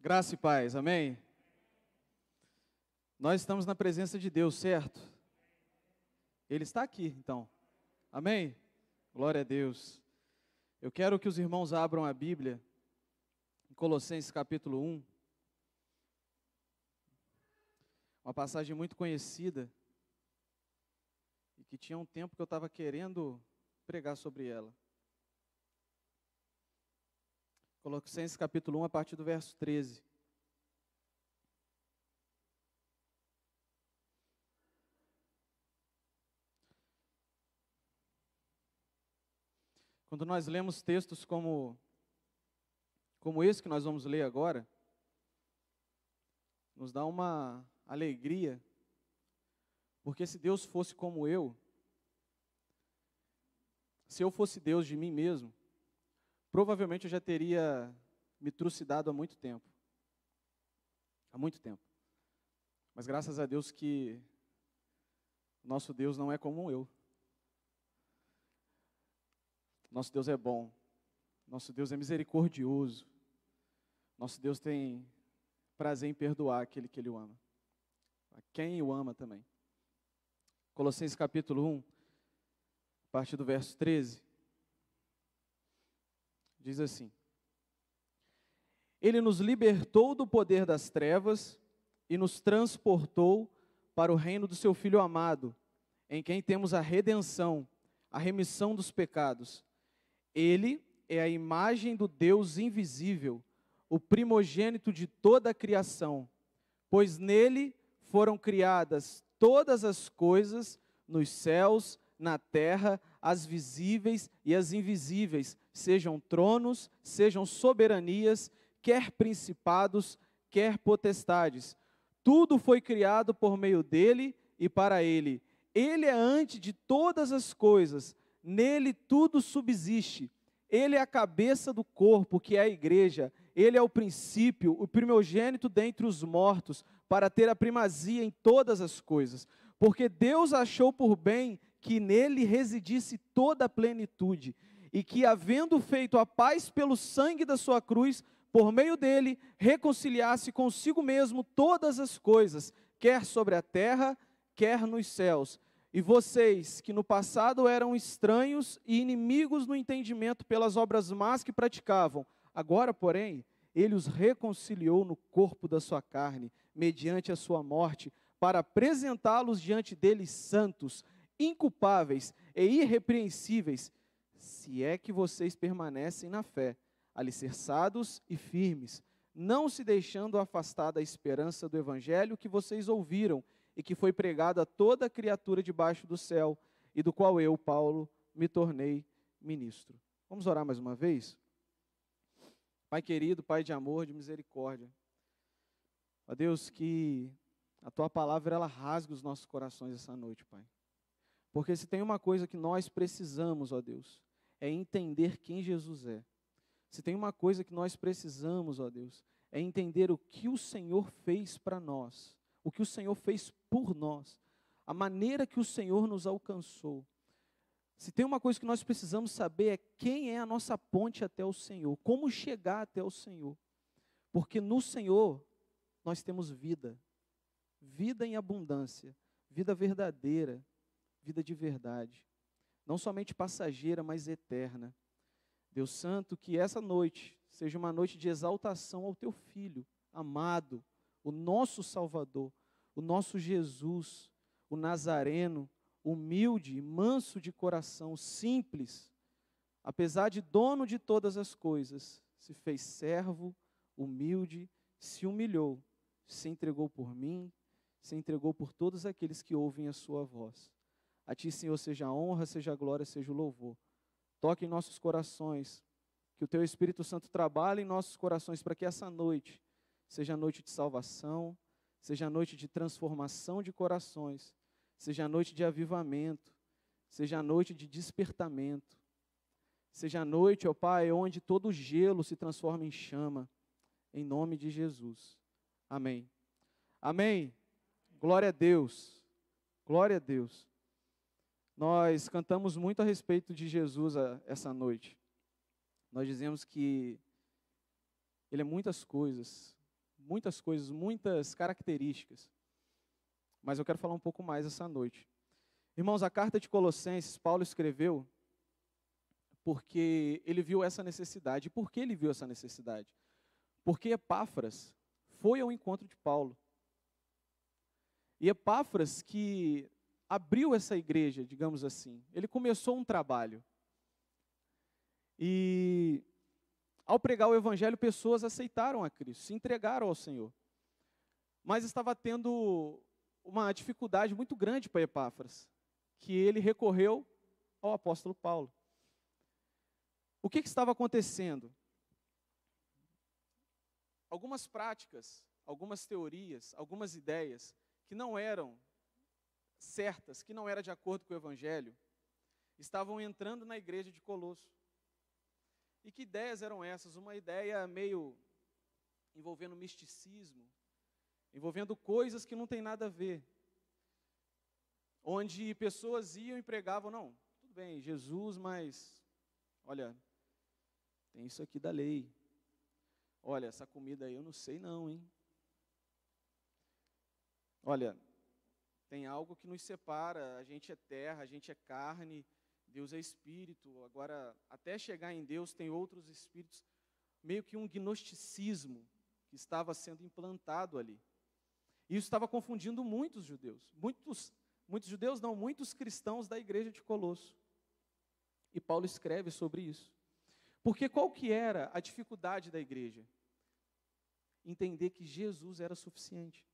Graça e paz, amém? Nós estamos na presença de Deus, certo? Ele está aqui, então. Amém? Glória a Deus. Eu quero que os irmãos abram a Bíblia em Colossenses capítulo 1. Uma passagem muito conhecida e que tinha um tempo que eu estava querendo pregar sobre ela. Colossenses capítulo 1, a partir do verso 13. Quando nós lemos textos como esse que nós vamos ler agora, nos dá uma alegria, porque se Deus fosse como eu, se eu fosse Deus de mim mesmo, provavelmente eu já teria me trucidado há muito tempo. Há muito tempo. Mas graças a Deus que nosso Deus não é como eu. Nosso Deus é bom. Nosso Deus é misericordioso. Nosso Deus tem prazer em perdoar aquele que Ele o ama. A quem o ama também. Colossenses capítulo 1, a partir do verso 13. Diz assim: Ele nos libertou do poder das trevas e nos transportou para o reino do seu Filho amado, em quem temos a redenção, a remissão dos pecados. Ele é a imagem do Deus invisível, o primogênito de toda a criação, pois nele foram criadas todas as coisas, nos céus, na terra, as visíveis e as invisíveis, sejam tronos, sejam soberanias, quer principados, quer potestades. Tudo foi criado por meio dele e para ele. Ele é antes de todas as coisas, nele tudo subsiste. Ele é a cabeça do corpo, que é a igreja. Ele é o princípio, o primogênito dentre os mortos, para ter a primazia em todas as coisas. Porque Deus achou por bem que nele residisse toda a plenitude, e que, havendo feito a paz pelo sangue da sua cruz, por meio dele, reconciliasse consigo mesmo todas as coisas, quer sobre a terra, quer nos céus. E vocês, que no passado eram estranhos e inimigos no entendimento pelas obras más que praticavam, agora, porém, ele os reconciliou no corpo da sua carne, mediante a sua morte, para apresentá-los diante dele santos, inculpáveis e irrepreensíveis, se é que vocês permanecem na fé, alicerçados e firmes, não se deixando afastar da esperança do evangelho que vocês ouviram e que foi pregado a toda criatura debaixo do céu, e do qual eu, Paulo, me tornei ministro. Vamos orar mais uma vez? Pai querido, Pai de amor, de misericórdia, ó Deus, que a Tua palavra, ela rasgue os nossos corações essa noite, Pai. Porque se tem uma coisa que nós precisamos, ó Deus, é entender quem Jesus é. Se tem uma coisa que nós precisamos, ó Deus, é entender o que o Senhor fez para nós, o que o Senhor fez por nós, a maneira que o Senhor nos alcançou. Se tem uma coisa que nós precisamos saber é quem é a nossa ponte até o Senhor, como chegar até o Senhor. Porque no Senhor nós temos vida, vida em abundância, vida verdadeira, vida de verdade, não somente passageira, mas eterna. Deus Santo, que essa noite seja uma noite de exaltação ao Teu Filho amado, o nosso Salvador, o nosso Jesus, o Nazareno, humilde, manso de coração, simples, apesar de dono de todas as coisas, se fez servo, humilde, se humilhou, se entregou por mim, se entregou por todos aqueles que ouvem a sua voz. A Ti, Senhor, seja a honra, seja a glória, seja o louvor. Toque em nossos corações, que o Teu Espírito Santo trabalhe em nossos corações para que essa noite seja a noite de salvação, seja a noite de transformação de corações, seja a noite de avivamento, seja a noite de despertamento, seja a noite, ó Pai, onde todo gelo se transforma em chama, em nome de Jesus. Amém. Amém. Glória a Deus. Glória a Deus. Nós cantamos muito a respeito de Jesus essa noite. Nós dizemos que Ele é muitas coisas, muitas coisas, muitas características. Mas eu quero falar um pouco mais essa noite. Irmãos, a carta de Colossenses, Paulo escreveu porque ele viu essa necessidade. E por que ele viu essa necessidade? Porque Epáfras foi ao encontro de Paulo. E Epáfras que abriu essa igreja, digamos assim. Ele começou um trabalho. E ao pregar o evangelho, pessoas aceitaram a Cristo, se entregaram ao Senhor. Mas estava tendo uma dificuldade muito grande para Epáfras, que ele recorreu ao apóstolo Paulo. O que estava acontecendo? Algumas práticas, algumas teorias, algumas ideias que não eram certas, que não eram de acordo com o evangelho, estavam entrando na igreja de Colosso. E que ideias eram essas? Uma ideia meio envolvendo misticismo, envolvendo coisas que não tem nada a ver. Onde pessoas iam e pregavam, não, tudo bem, Jesus, mas, olha, tem isso aqui da lei. Olha, essa comida aí eu não sei não, hein? Olha, tem algo que nos separa, a gente é terra, a gente é carne, Deus é espírito. Agora, até chegar em Deus, tem outros espíritos, meio que um gnosticismo que estava sendo implantado ali. E isso estava confundindo muitos judeus. Muitos judeus não, muitos cristãos da igreja de Colosso. E Paulo escreve sobre isso. Porque qual que era a dificuldade da igreja? Entender que Jesus era suficiente.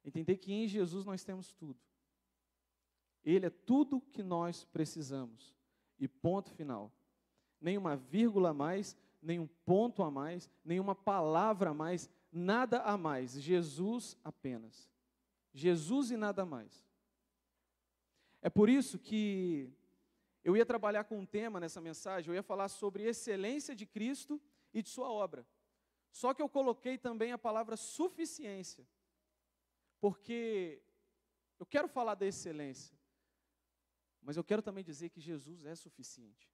Entender que em Jesus nós temos tudo. Ele é tudo que nós precisamos. E ponto final. Nem uma vírgula a mais, nem um ponto a mais, nenhuma palavra a mais, nada a mais. Jesus apenas. Jesus e nada mais. É por isso que eu ia trabalhar com um tema nessa mensagem, eu ia falar sobre excelência de Cristo e de sua obra. Só que eu coloquei também a palavra suficiência. Porque eu quero falar da excelência, mas eu quero também dizer que Jesus é suficiente.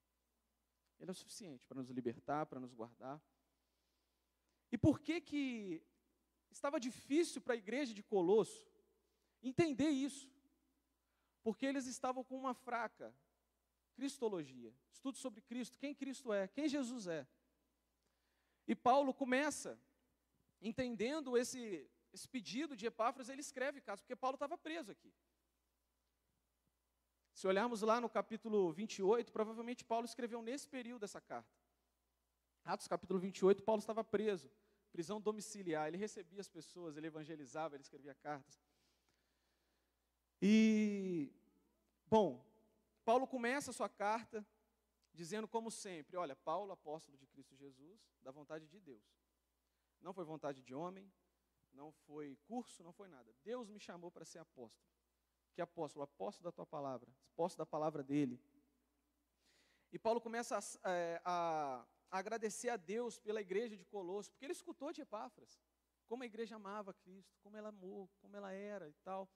Ele é suficiente para nos libertar, para nos guardar. E por que estava difícil para a igreja de Colosso entender isso? Porque eles estavam com uma fraca cristologia, estudo sobre Cristo, quem Cristo é, quem Jesus é. E Paulo começa entendendo esse pedido de Epáfras, ele escreve cartas, porque Paulo estava preso aqui. Se olharmos lá no capítulo 28, provavelmente Paulo escreveu nesse período essa carta. Atos capítulo 28, Paulo estava preso, prisão domiciliar, ele recebia as pessoas, ele evangelizava, ele escrevia cartas. E, bom, Paulo começa a sua carta dizendo como sempre, olha, Paulo, apóstolo de Cristo Jesus, da vontade de Deus. Não foi vontade de homem, não foi curso, não foi nada. Deus me chamou para ser apóstolo. Que apóstolo? Apóstolo da tua palavra, apóstolo da palavra dele. E Paulo começa a agradecer a Deus pela igreja de Colosso, porque ele escutou de Epáfras, como a igreja amava Cristo, como ela amou, como ela era e tal.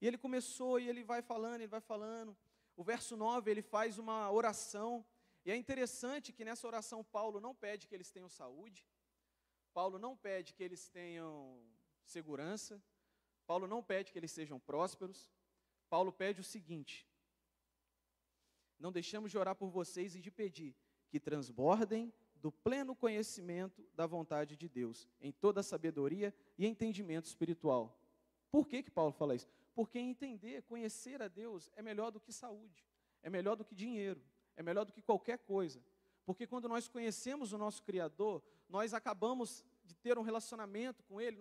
E ele começou, e ele vai falando. O verso 9, ele faz uma oração, e é interessante que nessa oração Paulo não pede que eles tenham saúde, Paulo não pede que eles tenham segurança, Paulo não pede que eles sejam prósperos, Paulo pede o seguinte: não deixamos de orar por vocês e de pedir que transbordem do pleno conhecimento da vontade de Deus, em toda a sabedoria e entendimento espiritual. Por que Paulo fala isso? Porque entender, conhecer a Deus é melhor do que saúde, é melhor do que dinheiro, é melhor do que qualquer coisa. Porque quando nós conhecemos o nosso Criador, nós acabamos de ter um relacionamento com Ele,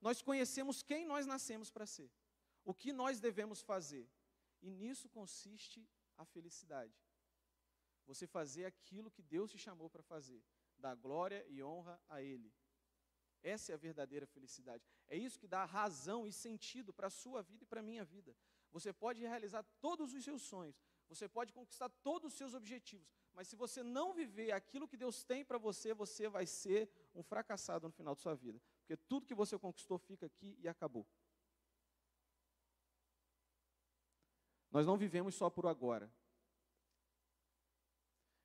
nós conhecemos quem nós nascemos para ser, o que nós devemos fazer. E nisso consiste a felicidade. Você fazer aquilo que Deus te chamou para fazer, dar glória e honra a Ele. Essa é a verdadeira felicidade. É isso que dá razão e sentido para a sua vida e para a minha vida. Você pode realizar todos os seus sonhos, você pode conquistar todos os seus objetivos, mas se você não viver aquilo que Deus tem para você, você vai ser um fracassado no final de sua vida. Porque tudo que você conquistou fica aqui e acabou. Nós não vivemos só por agora.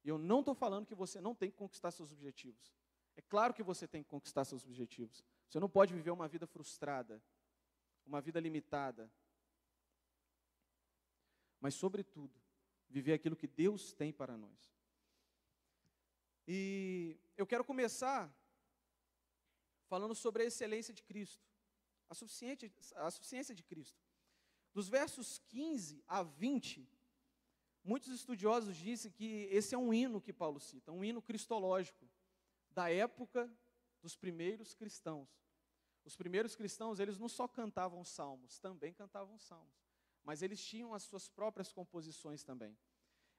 E eu não estou falando que você não tem que conquistar seus objetivos. É claro que você tem que conquistar seus objetivos. Você não pode viver uma vida frustrada, uma vida limitada. Mas, sobretudo, viver aquilo que Deus tem para nós. E eu quero começar falando sobre a excelência de Cristo, a suficiência de Cristo. Dos versos 15 a 20, muitos estudiosos dizem que esse é um hino que Paulo cita, um hino cristológico, da época dos primeiros cristãos. Os primeiros cristãos, eles não só cantavam salmos, também cantavam salmos, mas eles tinham as suas próprias composições também.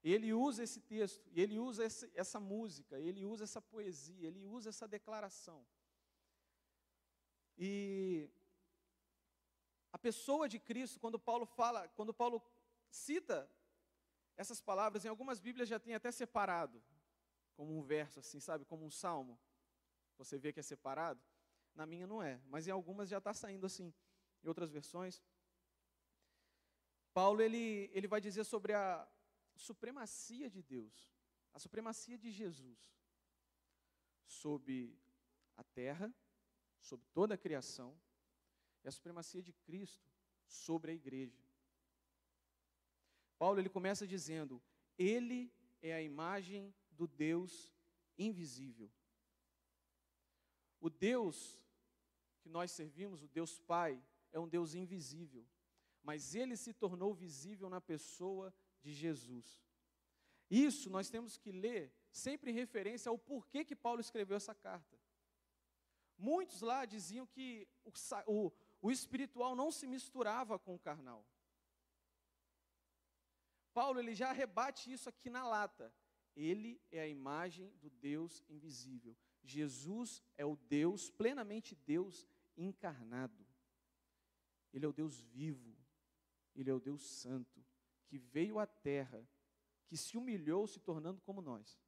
Ele usa esse texto, e ele usa essa música, ele usa essa poesia, ele usa essa declaração. E a pessoa de Cristo, quando Paulo cita essas palavras, em algumas Bíblias já tem até separado, como um verso assim, sabe, como um salmo. Você vê que é separado? Na minha não é, mas em algumas já está saindo assim, em outras versões. Paulo, ele vai dizer sobre a supremacia de Deus, a supremacia de Jesus, sobre a terra, sobre toda a criação, e a supremacia de Cristo sobre a igreja. Paulo, ele começa dizendo, ele é a imagem do Deus invisível. O Deus que nós servimos, o Deus Pai, é um Deus invisível, mas ele se tornou visível na pessoa de Jesus. Isso nós temos que ler sempre em referência ao porquê que Paulo escreveu essa carta. Muitos lá diziam que o espiritual não se misturava com o carnal. Paulo, ele já rebate isso aqui na lata. Ele é a imagem do Deus invisível. Jesus é o Deus, plenamente Deus encarnado. Ele é o Deus vivo. Ele é o Deus santo, que veio à terra, que se humilhou se tornando como nós.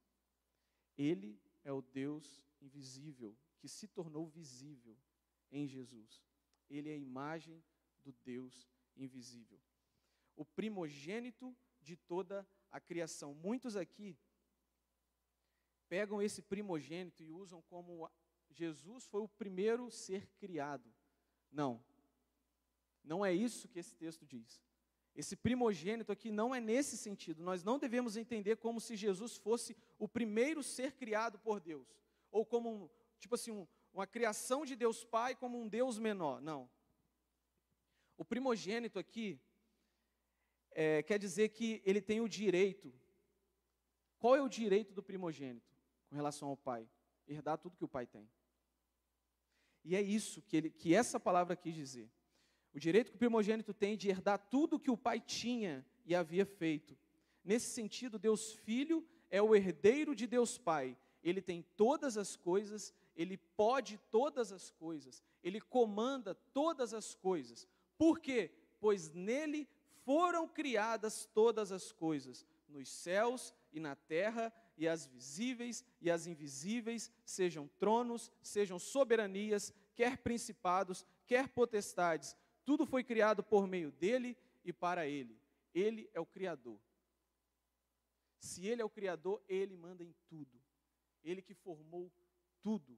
Ele é o Deus invisível, que se tornou visível em Jesus. Ele é a imagem do Deus invisível. O primogênito de toda a criação. Muitos aqui pegam esse primogênito e usam como Jesus foi o primeiro ser criado. Não. Não é isso que esse texto diz. Esse primogênito aqui não é nesse sentido. Nós não devemos entender como se Jesus fosse o primeiro ser criado por Deus. Ou como, uma criação de Deus Pai como um Deus menor. Não. O primogênito aqui quer dizer que ele tem o direito. Qual é o direito do primogênito com relação ao pai? Herdar tudo que o pai tem. E é isso que essa palavra quis dizer. O direito que o primogênito tem de herdar tudo que o pai tinha e havia feito. Nesse sentido, Deus Filho é o herdeiro de Deus Pai. Ele tem todas as coisas, ele pode todas as coisas, ele comanda todas as coisas. Por quê? Pois nele foram criadas todas as coisas, nos céus e na terra, e as visíveis e as invisíveis, sejam tronos, sejam soberanias, quer principados, quer potestades. Tudo foi criado por meio dele e para ele. Ele é o Criador. Se ele é o Criador, ele manda em tudo. Ele que formou tudo.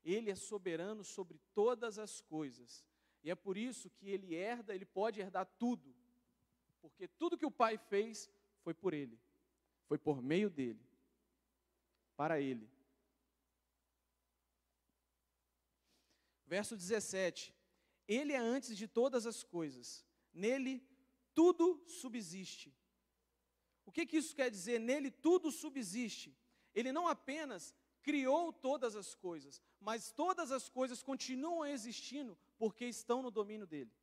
Ele é soberano sobre todas as coisas. E é por isso que ele pode herdar tudo. Porque tudo que o Pai fez foi por ele. Foi por meio dele. Para ele. Verso 17. Ele é antes de todas as coisas. Nele tudo subsiste. O que isso quer dizer? Nele tudo subsiste. Ele não apenas criou todas as coisas, mas todas as coisas continuam existindo porque estão no domínio dele.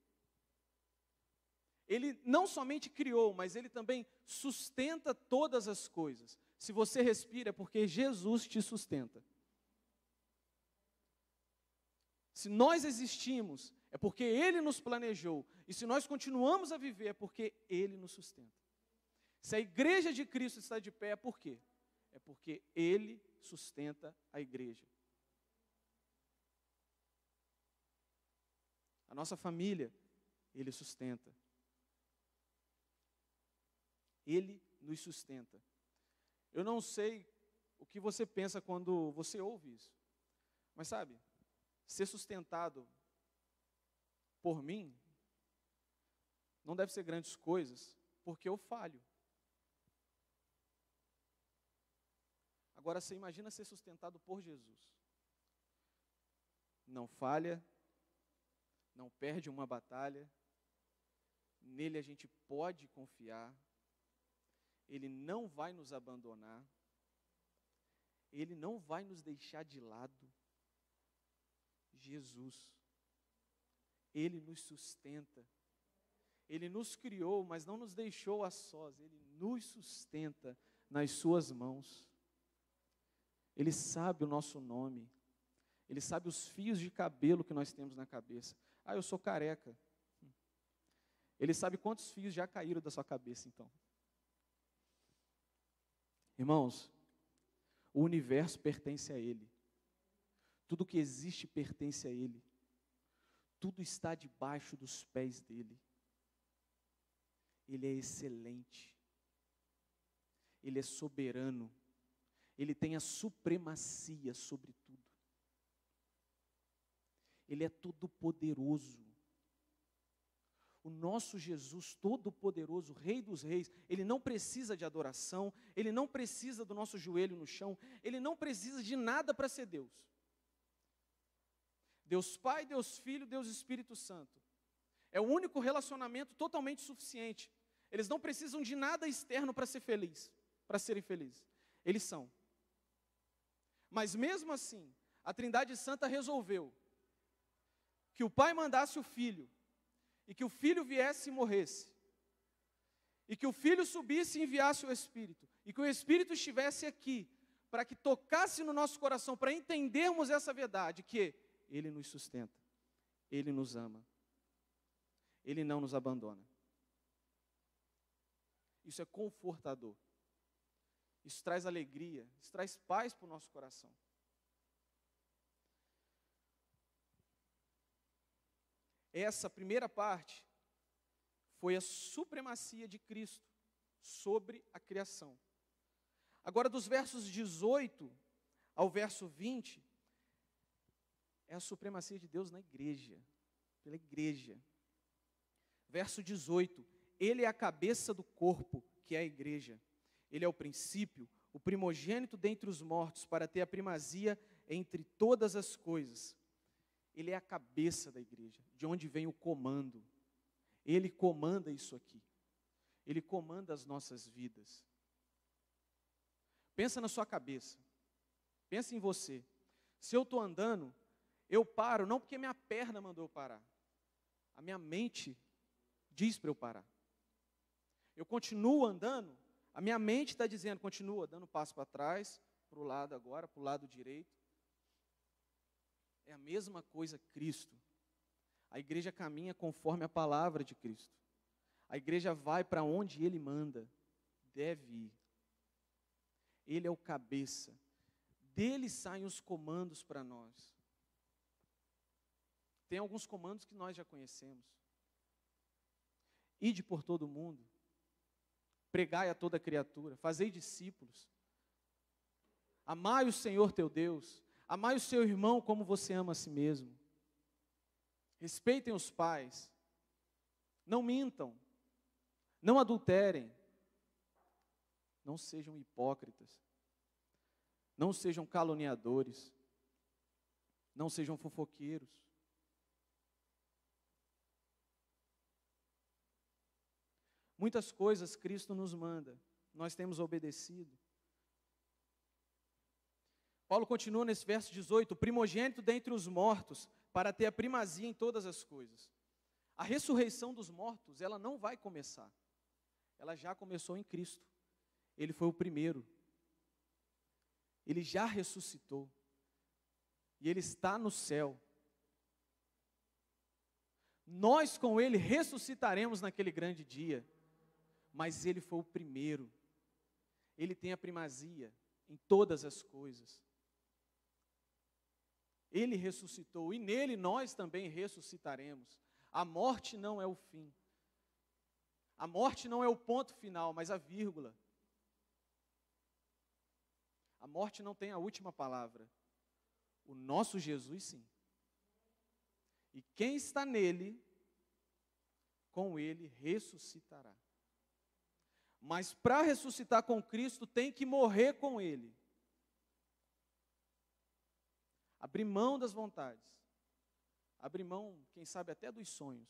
Ele não somente criou, mas ele também sustenta todas as coisas. Se você respira, é porque Jesus te sustenta. Se nós existimos, é porque ele nos planejou. E se nós continuamos a viver, é porque ele nos sustenta. Se a igreja de Cristo está de pé, é por quê? É porque ele sustenta a igreja. A nossa família, ele sustenta. Ele nos sustenta. Eu não sei o que você pensa quando você ouve isso. Mas sabe, ser sustentado por mim não deve ser grandes coisas, porque eu falho. Agora você imagina ser sustentado por Jesus. Não falha, não perde uma batalha, nele a gente pode confiar, ele não vai nos abandonar, ele não vai nos deixar de lado. Jesus, ele nos sustenta, ele nos criou, mas não nos deixou a sós, ele nos sustenta nas suas mãos. Ele sabe o nosso nome, ele sabe os fios de cabelo que nós temos na cabeça. Ah, eu sou careca. Ele sabe quantos fios já caíram da sua cabeça, então. Irmãos, o universo pertence a Ele. Tudo que existe pertence a Ele. Tudo está debaixo dos pés dEle. Ele é excelente. Ele é soberano. Ele tem a supremacia sobre tudo. Ele é todo-poderoso. O nosso Jesus todo-poderoso, Rei dos Reis, Ele não precisa de adoração, Ele não precisa do nosso joelho no chão, Ele não precisa de nada para ser Deus. Deus Pai, Deus Filho, Deus Espírito Santo. É o único relacionamento totalmente suficiente. Eles não precisam de nada externo para ser feliz, para serem felizes. Eles são. Mas mesmo assim, a Trindade Santa resolveu que o Pai mandasse o Filho, e que o Filho viesse e morresse, e que o Filho subisse e enviasse o Espírito, e que o Espírito estivesse aqui, para que tocasse no nosso coração, para entendermos essa verdade, que Ele nos sustenta, Ele nos ama, Ele não nos abandona. Isso é confortador, isso traz alegria, isso traz paz para o nosso coração. Essa primeira parte foi a supremacia de Cristo sobre a criação. Agora, dos versos 18 ao verso 20, é a supremacia de Deus na igreja, pela igreja. Verso 18, Ele é a cabeça do corpo, que é a igreja. Ele é o princípio, o primogênito dentre os mortos, para ter a primazia entre todas as coisas. Ele é a cabeça da igreja, de onde vem o comando. Ele comanda isso aqui. Ele comanda as nossas vidas. Pensa na sua cabeça. Pensa em você. Se eu estou andando, eu paro, não porque minha perna mandou eu parar. A minha mente diz para eu parar. Eu continuo andando, a minha mente está dizendo, continua, dando um passo para trás, para o lado agora, para o lado direito. É a mesma coisa Cristo. A igreja caminha conforme a palavra de Cristo. A igreja vai para onde Ele manda, deve ir. Ele é o cabeça. Dele saem os comandos para nós. Tem alguns comandos que nós já conhecemos. Ide por todo o mundo, pregai a toda criatura, fazei discípulos. Amai o Senhor teu Deus. Amai o seu irmão como você ama a si mesmo. Respeitem os pais. Não mintam. Não adulterem. Não sejam hipócritas. Não sejam caluniadores. Não sejam fofoqueiros. Muitas coisas Cristo nos manda. Nós temos obedecido. Paulo continua nesse verso 18, o primogênito dentre os mortos, para ter a primazia em todas as coisas. A ressurreição dos mortos, ela não vai começar. Ela já começou em Cristo. Ele foi o primeiro. Ele já ressuscitou. E Ele está no céu. Nós com Ele ressuscitaremos naquele grande dia. Mas Ele foi o primeiro. Ele tem a primazia em todas as coisas. Ele ressuscitou e nele nós também ressuscitaremos. A morte não é o fim. A morte não é o ponto final, mas a vírgula. A morte não tem a última palavra. O nosso Jesus, sim. E quem está nele, com ele ressuscitará. Mas para ressuscitar com Cristo, tem que morrer com ele. Abrir mão das vontades. Abrir mão, quem sabe, até dos sonhos.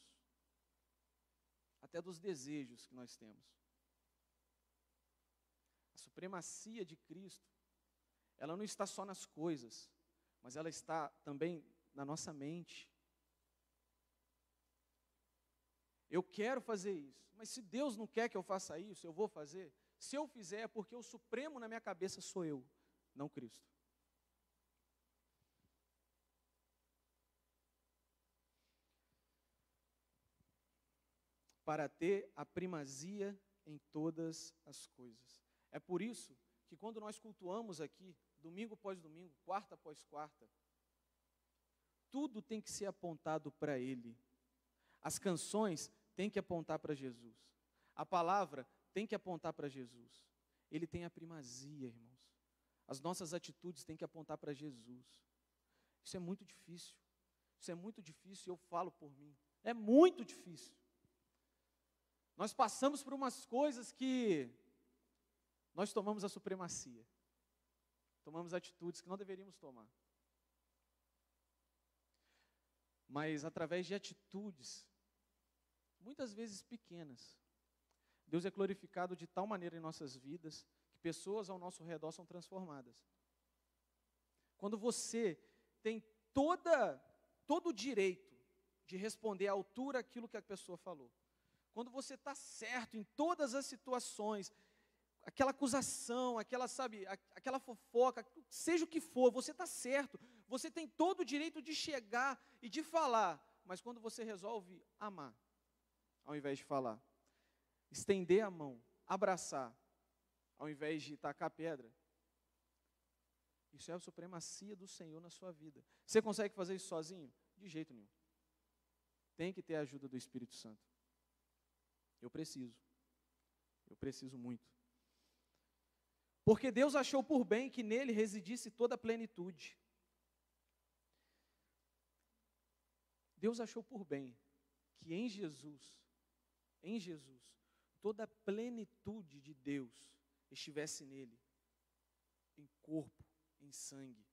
Até dos desejos que nós temos. A supremacia de Cristo, ela não está só nas coisas, mas ela está também na nossa mente. Eu quero fazer isso, mas se Deus não quer que eu faça isso, eu vou fazer. Se eu fizer, é porque o supremo na minha cabeça sou eu, não Cristo. Para ter a primazia em todas as coisas. É por isso que quando nós cultuamos aqui, domingo após domingo, quarta após quarta, tudo tem que ser apontado para Ele. As canções têm que apontar para Jesus. A palavra tem que apontar para Jesus. Ele tem a primazia, irmãos. As nossas atitudes têm que apontar para Jesus. Isso é muito difícil. Isso é muito difícil e eu falo por mim. É muito difícil. Nós passamos por umas coisas que nós tomamos a supremacia. Tomamos atitudes que não deveríamos tomar. Mas através de atitudes, muitas vezes pequenas, Deus é glorificado de tal maneira em nossas vidas, que pessoas ao nosso redor são transformadas. Quando você tem todo o direito de responder à altura aquilo que a pessoa falou, quando você está certo em todas as situações, aquela acusação, aquela fofoca, seja o que for, você está certo, você tem todo o direito de chegar e de falar, mas quando você resolve amar, ao invés de falar, estender a mão, abraçar, ao invés de tacar pedra, isso é a supremacia do Senhor na sua vida. Você consegue fazer isso sozinho? De jeito nenhum. Tem que ter a ajuda do Espírito Santo. Eu preciso muito. Porque Deus achou por bem que nele residisse toda a plenitude. Deus achou por bem que em Jesus, toda a plenitude de Deus estivesse nele, em corpo, em sangue.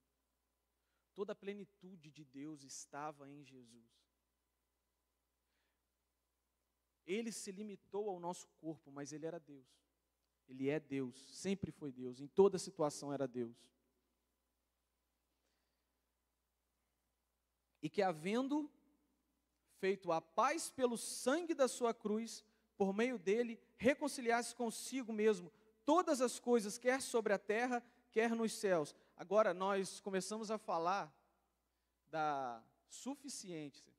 Toda a plenitude de Deus estava em Jesus. Ele se limitou ao nosso corpo, mas ele era Deus. Ele é Deus, sempre foi Deus, em toda situação era Deus. E que havendo feito a paz pelo sangue da sua cruz, por meio dele, reconciliasse consigo mesmo todas as coisas, quer sobre a terra, quer nos céus. Agora nós começamos a falar da suficiência,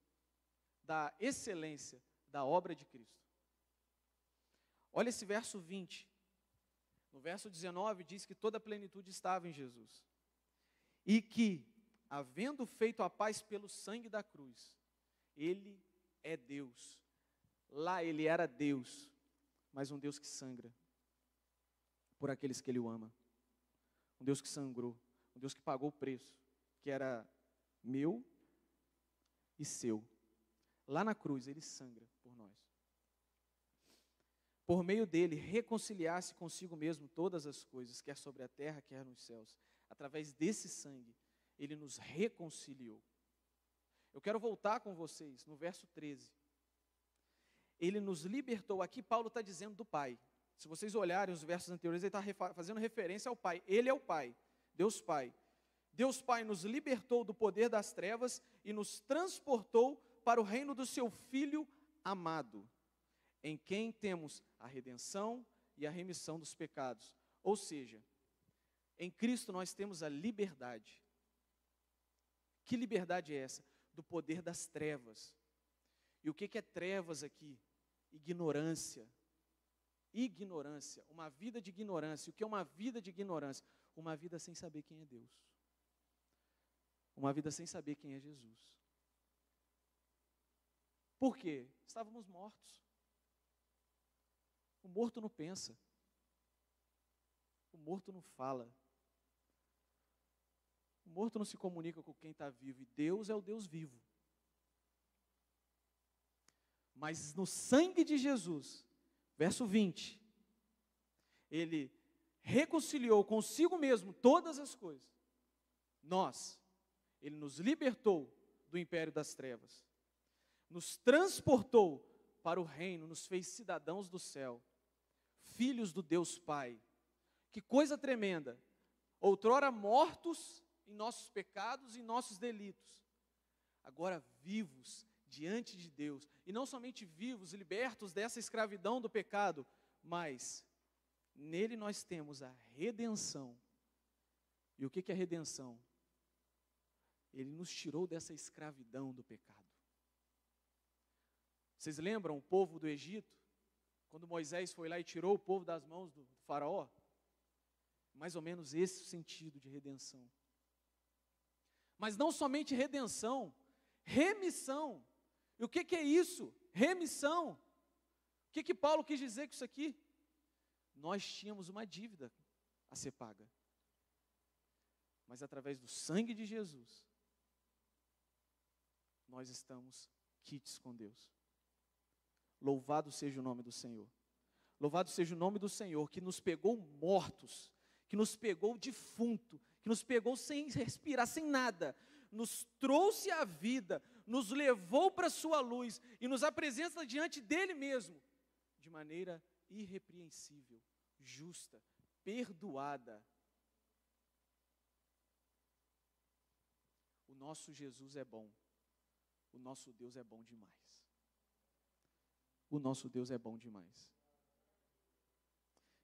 da excelência da obra de Cristo. Olha esse verso 20. No verso 19 diz que toda a plenitude estava em Jesus. E que, havendo feito a paz pelo sangue da cruz, ele é Deus. Lá ele era Deus, mas um Deus que sangra por aqueles que ele o ama. Um Deus que sangrou, um Deus que pagou o preço, que era meu e seu. Lá na cruz ele sangra por nós. Por meio dele, reconciliasse consigo mesmo todas as coisas, quer sobre a terra, quer nos céus. Através desse sangue, ele nos reconciliou. Eu quero voltar com vocês no verso 13. Ele nos libertou. Aqui Paulo está dizendo do Pai. Se vocês olharem os versos anteriores, ele está fazendo referência ao Pai. Ele é o Pai, Deus Pai. Deus Pai nos libertou do poder das trevas e nos transportou para o reino do seu Filho amado, em quem temos a redenção e a remissão dos pecados. Ou seja, em Cristo nós temos a liberdade. Que liberdade é essa? Do poder das trevas. E o que é trevas aqui? Ignorância. Ignorância, uma vida de ignorância. O que é uma vida de ignorância? Uma vida sem saber quem é Deus. Uma vida sem saber quem é Jesus. Por quê? Estávamos mortos. O morto não pensa. O morto não fala. O morto não se comunica com quem está vivo, e Deus é o Deus vivo. Mas no sangue de Jesus, verso 20, Ele reconciliou consigo mesmo todas as coisas. Ele nos libertou do império das trevas, nos transportou para o reino, nos fez cidadãos do céu, filhos do Deus Pai. Que coisa tremenda! Outrora mortos em nossos pecados e nossos delitos, agora vivos diante de Deus, e não somente vivos, libertos dessa escravidão do pecado, mas nele nós temos a redenção. E o que é redenção? Ele nos tirou dessa escravidão do pecado. Vocês lembram o povo do Egito? Quando Moisés foi lá e tirou o povo das mãos do faraó? Mais ou menos esse o sentido de redenção. Mas não somente redenção, remissão. E o que é isso? Remissão. O que Paulo quis dizer com isso aqui? Nós tínhamos uma dívida a ser paga. Mas através do sangue de Jesus, nós estamos quites com Deus. Louvado seja o nome do Senhor. Louvado seja o nome do Senhor, que nos pegou mortos, que nos pegou defunto, que nos pegou sem respirar, sem nada, nos trouxe à vida, nos levou para a sua luz e nos apresenta diante dele mesmo, de maneira irrepreensível, justa, perdoada. O nosso Jesus é bom, o nosso Deus é bom demais. O nosso Deus é bom demais.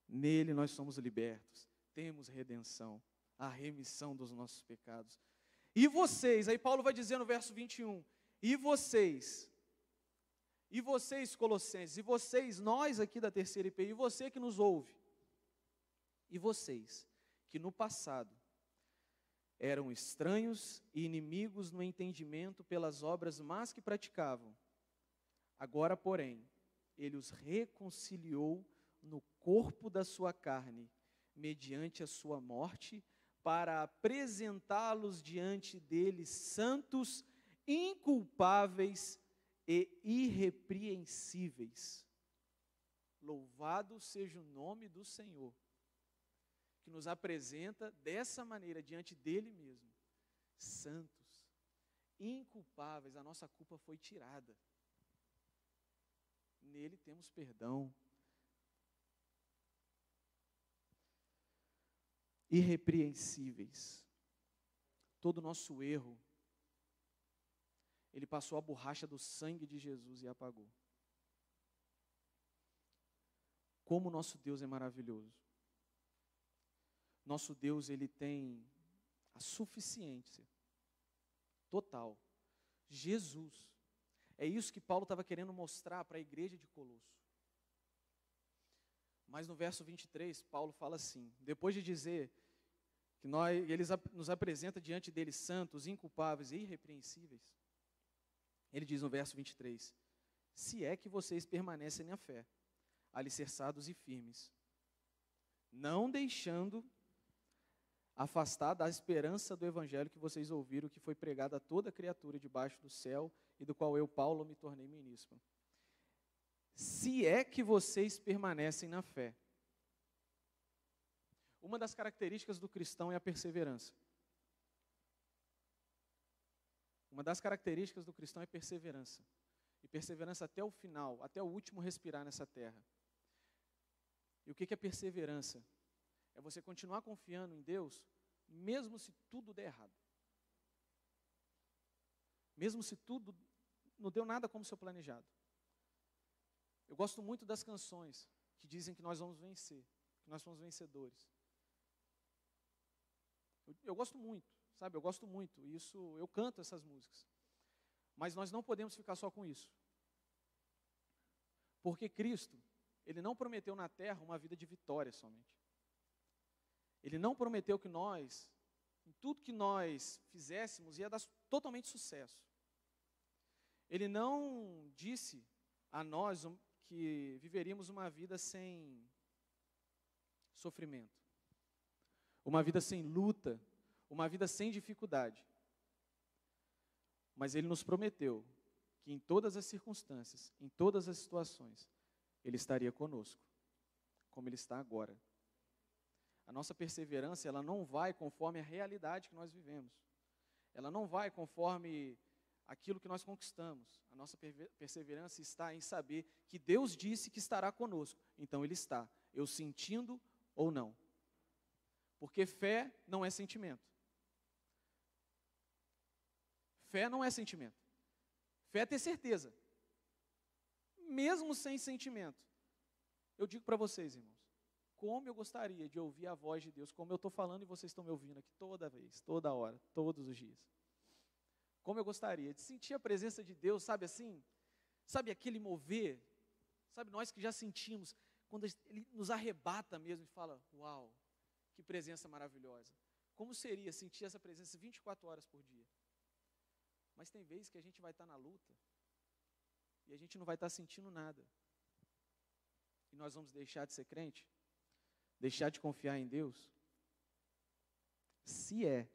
Nele nós somos libertos, temos redenção, a remissão dos nossos pecados. E vocês, aí Paulo vai dizer no verso 21, e vocês Colossenses, e vocês, nós aqui da Terceira IP, e você que nos ouve, e vocês que no passado eram estranhos e inimigos no entendimento pelas obras más que praticavam, agora, porém, ele os reconciliou no corpo da sua carne, mediante a sua morte, para apresentá-los diante dele santos, inculpáveis e irrepreensíveis. Louvado seja o nome do Senhor, que nos apresenta dessa maneira diante dele mesmo, santos, inculpáveis, a nossa culpa foi tirada. Nele temos perdão. Irrepreensíveis. Todo o nosso erro, ele passou a borracha do sangue de Jesus e apagou. Como o nosso Deus é maravilhoso. Nosso Deus, ele tem a suficiência total. Jesus. É isso que Paulo estava querendo mostrar para a igreja de Colosso. Mas no verso 23, Paulo fala assim, depois de dizer que ele nos apresenta diante dele santos, inculpáveis e irrepreensíveis, ele diz no verso 23, se é que vocês permanecem na fé, alicerçados e firmes, não deixando afastar da esperança do evangelho que vocês ouviram, que foi pregado a toda criatura debaixo do céu, e do qual eu, Paulo, me tornei ministro. Se é que vocês permanecem na fé. Uma das características do cristão é a perseverança. Uma das características do cristão é perseverança. E perseverança até o final, até o último respirar nessa terra. E o que é perseverança? É você continuar confiando em Deus, mesmo se tudo der errado. Mesmo se tudo não deu nada como seu planejado. Eu gosto muito das canções que dizem que nós vamos vencer, que nós somos vencedores. Eu gosto muito, sabe? Eu gosto muito. Isso, eu canto essas músicas. Mas nós não podemos ficar só com isso. Porque Cristo, Ele não prometeu na terra uma vida de vitória somente. Ele não prometeu que nós, em tudo que nós fizéssemos, ia dar totalmente sucesso. Ele não disse a nós que viveríamos uma vida sem sofrimento, uma vida sem luta, uma vida sem dificuldade. Mas Ele nos prometeu que em todas as circunstâncias, em todas as situações, Ele estaria conosco, como Ele está agora. A nossa perseverança, ela não vai conforme a realidade que nós vivemos. Ela não vai conforme aquilo que nós conquistamos. A nossa perseverança está em saber que Deus disse que estará conosco. Então Ele está, eu sentindo ou não. Porque fé não é sentimento. Fé não é sentimento. Fé é ter certeza. Mesmo sem sentimento. Eu digo para vocês, irmãos, como eu gostaria de ouvir a voz de Deus, como eu estou falando e vocês estão me ouvindo aqui toda vez, toda hora, todos os dias. Como eu gostaria de sentir a presença de Deus, sabe assim? Sabe aquele mover? Sabe nós que já sentimos, quando Ele nos arrebata mesmo e fala, uau, que presença maravilhosa. Como seria sentir essa presença 24 horas por dia? Mas tem vezes que a gente vai estar na luta e a gente não vai estar sentindo nada. E nós vamos deixar de ser crente? Deixar de confiar em Deus? Se é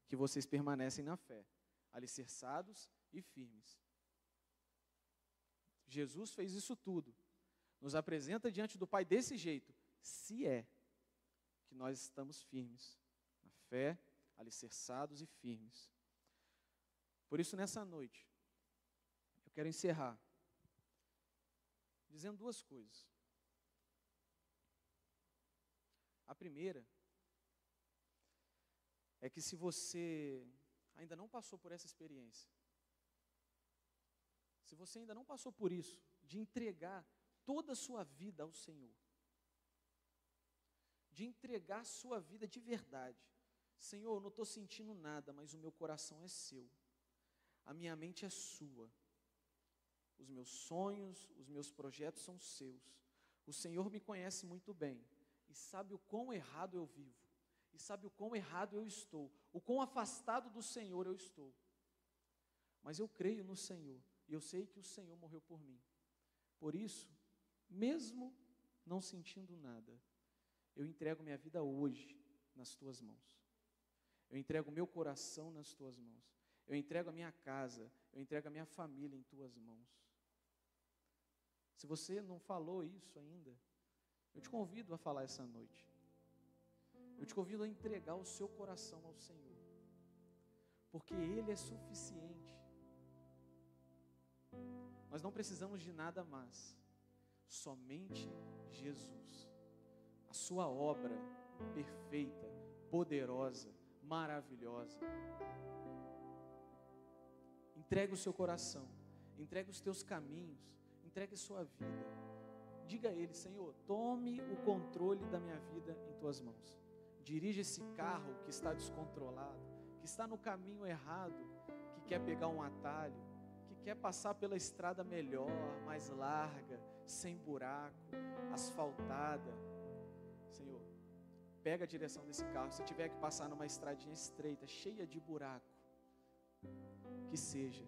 que vocês permanecem na fé, alicerçados e firmes. Jesus fez isso tudo. Nos apresenta diante do Pai desse jeito. Se é que nós estamos firmes na fé, alicerçados e firmes. Por isso, nessa noite, eu quero encerrar dizendo duas coisas. A primeira é que se você ainda não passou por essa experiência, se você ainda não passou por isso, de entregar toda a sua vida ao Senhor, de entregar a sua vida de verdade. Senhor, eu não estou sentindo nada, mas o meu coração é seu. A minha mente é sua. Os meus sonhos, os meus projetos são seus. O Senhor me conhece muito bem e sabe o quão errado eu vivo. E sabe o quão errado eu estou, o quão afastado do Senhor eu estou. Mas eu creio no Senhor e eu sei que o Senhor morreu por mim. Por isso, mesmo não sentindo nada, eu entrego minha vida hoje nas tuas mãos. Eu entrego meu coração nas tuas mãos. Eu entrego a minha casa, eu entrego a minha família em tuas mãos. Se você não falou isso ainda, eu te convido a falar essa noite. Eu te convido a entregar o seu coração ao Senhor, porque Ele é suficiente. Nós não precisamos de nada mais, somente Jesus. A sua obra perfeita, poderosa, maravilhosa. Entregue o seu coração, entregue os teus caminhos, entregue a sua vida. Diga a Ele, Senhor, tome o controle da minha vida em tuas mãos. Dirige esse carro que está descontrolado, que está no caminho errado, que quer pegar um atalho, que quer passar pela estrada melhor, mais larga, sem buraco, asfaltada. Senhor, pega a direção desse carro. Se tiver que passar numa estradinha estreita, cheia de buraco, que seja,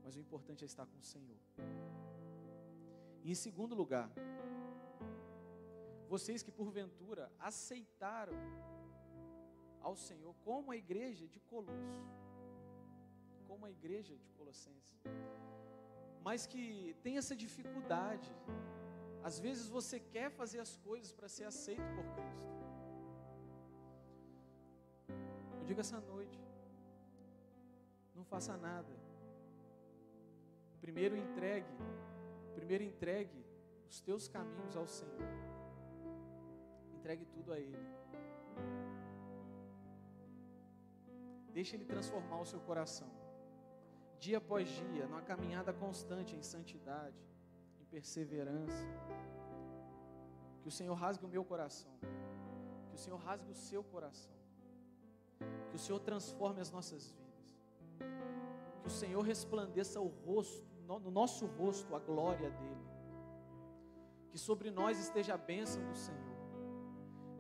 mas o importante é estar com o Senhor. E em segundo lugar, vocês que porventura aceitaram ao Senhor como a igreja de Colosso, como a igreja de Colossenses, mas que tem essa dificuldade. Às vezes você quer fazer as coisas para ser aceito por Cristo. Eu digo essa noite, não faça nada. Primeiro entregue os teus caminhos ao Senhor. Entregue tudo a Ele. Deixa Ele transformar o seu coração. Dia após dia, numa caminhada constante em santidade, em perseverança. Que o Senhor rasgue o meu coração. Que o Senhor rasgue o seu coração. Que o Senhor transforme as nossas vidas. Que o Senhor resplandeça o rosto, no nosso rosto, a glória dEle. Que sobre nós esteja a bênção do Senhor.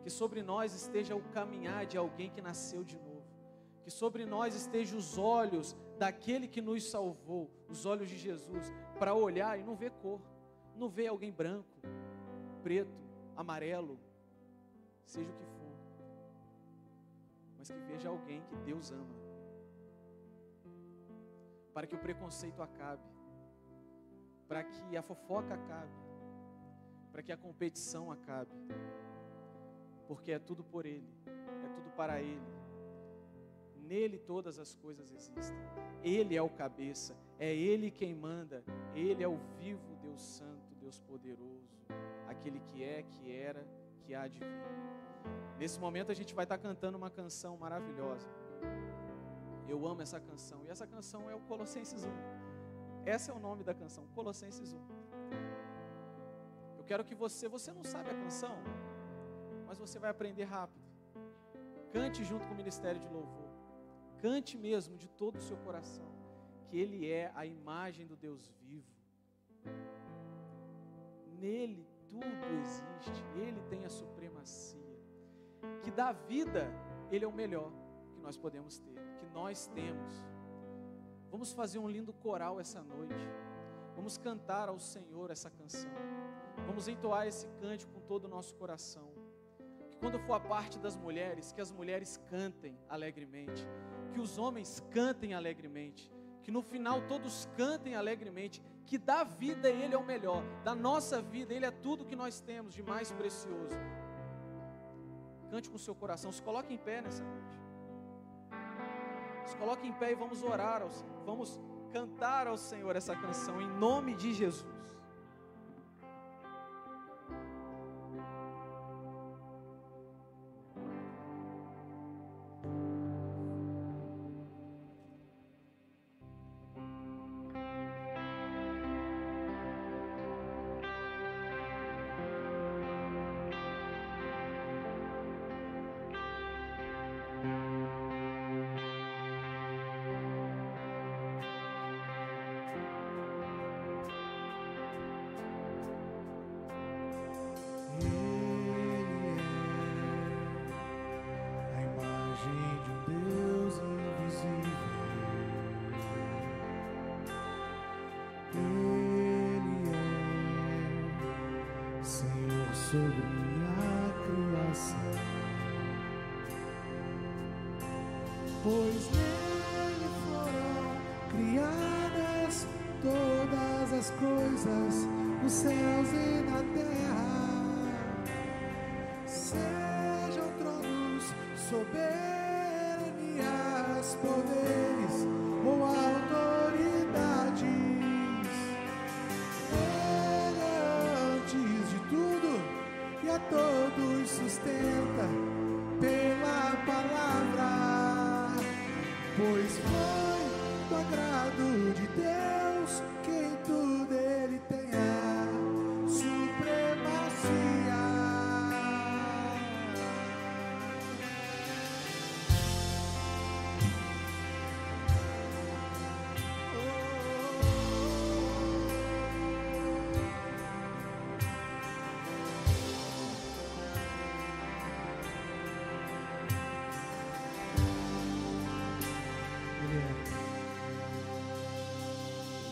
Que sobre nós esteja o caminhar de alguém que nasceu de novo. Que sobre nós estejam os olhos daquele que nos salvou, os olhos de Jesus, para olhar e não ver cor, não ver alguém branco, preto, amarelo, seja o que for, mas mas que veja alguém que Deus ama. Para que o preconceito acabe, para que a fofoca acabe, para que a competição acabe, porque é tudo por Ele, é tudo para Ele. Nele todas as coisas existem. Ele é o cabeça, é Ele quem manda. Ele é o vivo Deus Santo, Deus poderoso, aquele que é, que era, que há de vir. Nesse momento a gente vai estar cantando uma canção maravilhosa. Eu amo essa canção, e essa canção é o Colossenses 1. Esse é o nome da canção, Colossenses 1. Eu quero que você não sabe a canção, mas você vai aprender rápido. Cante junto com o Ministério de Louvor. Cante mesmo de todo o seu coração, que Ele é a imagem do Deus vivo. Nele tudo existe, Ele tem a supremacia. Que da vida, Ele é o melhor que nós podemos ter, que nós temos. Vamos fazer um lindo coral essa noite. Vamos cantar ao Senhor essa canção. Vamos entoar esse cântico com todo o nosso coração. Que quando for a parte das mulheres, que as mulheres cantem alegremente. Que os homens cantem alegremente. Que no final todos cantem alegremente. Que da vida Ele é o melhor. Da nossa vida Ele é tudo que nós temos de mais precioso. Cante com o seu coração. Se coloque em pé nessa noite. Se coloque em pé e vamos orar ao Senhor. Vamos cantar ao Senhor essa canção em nome de Jesus. Sobre a criação, pois nele foram criadas todas as coisas, nos céus e na terra, sejam tronos, soberanias, poderes ou autoridades. Ele é antes de tudo e a todos sustenta pela palavra, pois foi do agrado de Deus que em tudo Ele tenha supremacia.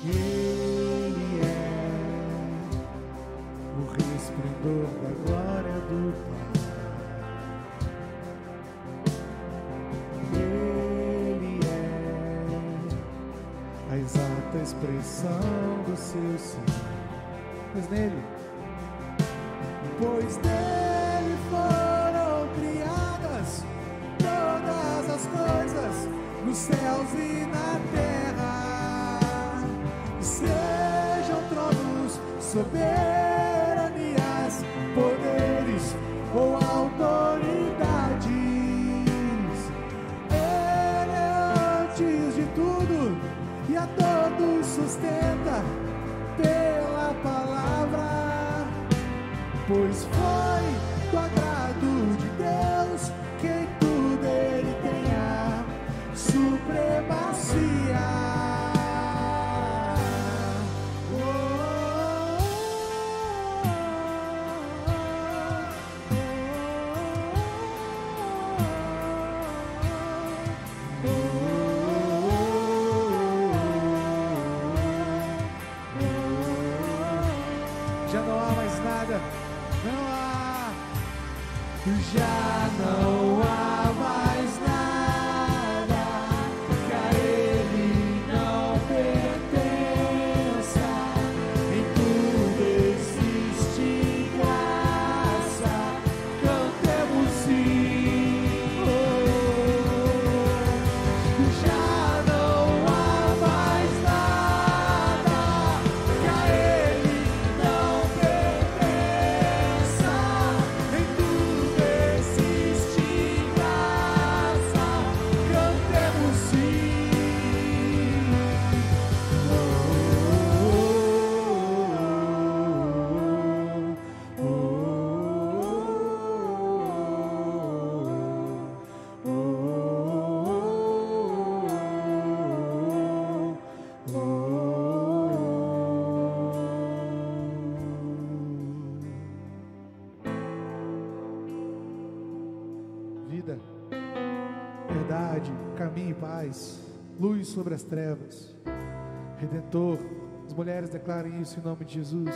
Ele é o resplendor da glória do Pai. Ele é a exata expressão do seu ser. Pois nele foram criadas todas as coisas, nos céus e na terra. Sejam tronos, soberanias, poderes ou autoridades. Ele é antes de tudo e a todos sustenta pela palavra, pois foi do agrado de Deus que em tudo Ele tenha supremacia. Já não há mais nada, já não há mais nada. paz, luz sobre as trevas, Redentor. As mulheres declarem isso em nome de Jesus.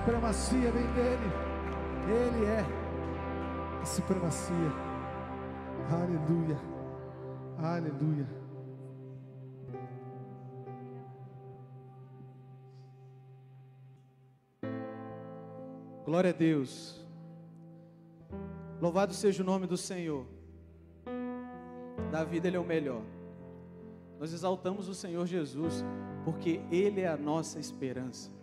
Supremacia vem dele, ele é a supremacia. Aleluia, aleluia. Glória a Deus. Louvado seja o nome do Senhor. Da vida Ele é o melhor. Nós exaltamos o Senhor Jesus, porque Ele é a nossa esperança.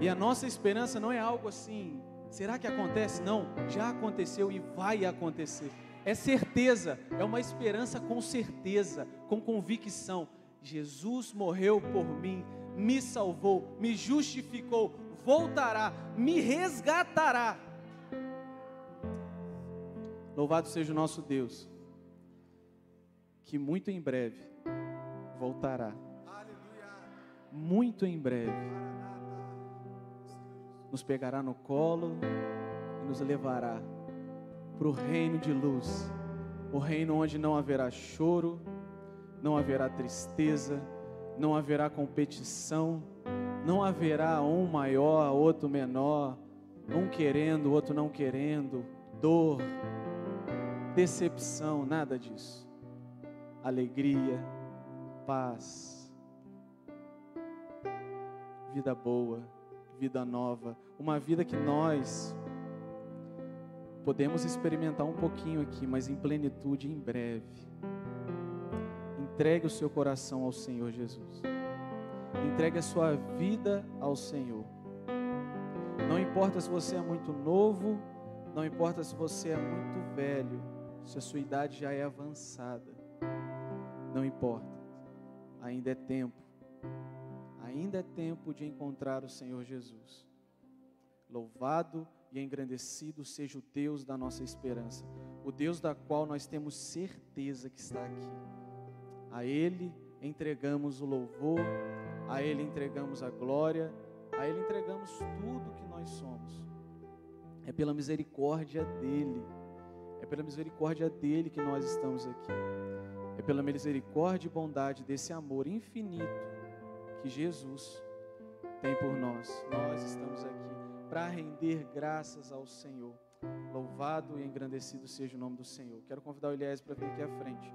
E a nossa esperança não é algo assim, será que acontece? Não, já aconteceu e vai acontecer. É certeza, é uma esperança com certeza, com convicção. Jesus morreu por mim, me salvou, me justificou, voltará, me resgatará. Louvado seja o nosso Deus, que muito em breve voltará. Muito em breve nos pegará no colo e nos levará para o reino de luz, o reino onde não haverá choro, não haverá tristeza, não haverá competição, não haverá um maior, outro menor, um querendo, outro não querendo, dor, decepção, nada disso. Alegria, paz, vida boa, vida nova, uma vida que nós podemos experimentar um pouquinho aqui, mas em plenitude em breve. Entregue o seu coração ao Senhor Jesus. Entregue a sua vida ao Senhor. Não importa se você é muito novo, não importa se você é muito velho, se a sua idade já é avançada, não importa, ainda é tempo. Ainda é tempo de encontrar o Senhor Jesus. Louvado e engrandecido seja o Deus da nossa esperança, o Deus da qual nós temos certeza que está aqui. A Ele entregamos o louvor, a Ele entregamos a glória, a Ele entregamos tudo que nós somos. É pela misericórdia dEle, é pela misericórdia dEle que nós estamos aqui. É pela misericórdia e bondade desse amor infinito que Jesus tem por nós. Nós estamos aqui para render graças ao Senhor. Louvado e engrandecido seja o nome do Senhor. Quero convidar o Elias para vir aqui à frente.